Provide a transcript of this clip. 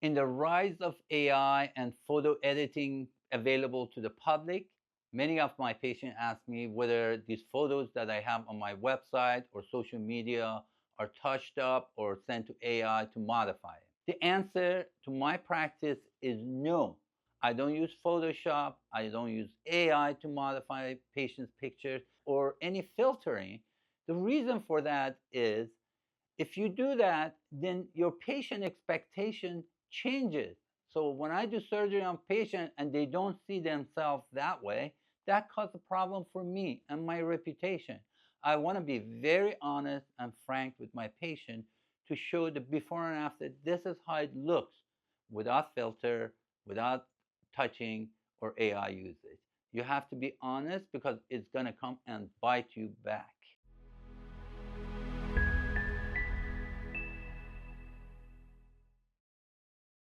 In the rise of AI and photo editing available to the public, many of my patients ask me whether these photos that I have on my website or social media are touched up or sent to AI to modify it. The answer to my practice is no. I don't use Photoshop. I don't use AI to modify patients' pictures or any filtering. The reason for that is if you do that, then your patient expectation changes. So when I do surgery on patient and they don't see themselves that way, that causes a problem for me and my reputation. I want to be very honest and frank with my patient to show the before and after. This is how it looks without filter, without touching or AI usage. You have to be honest because it's going to come and bite you back.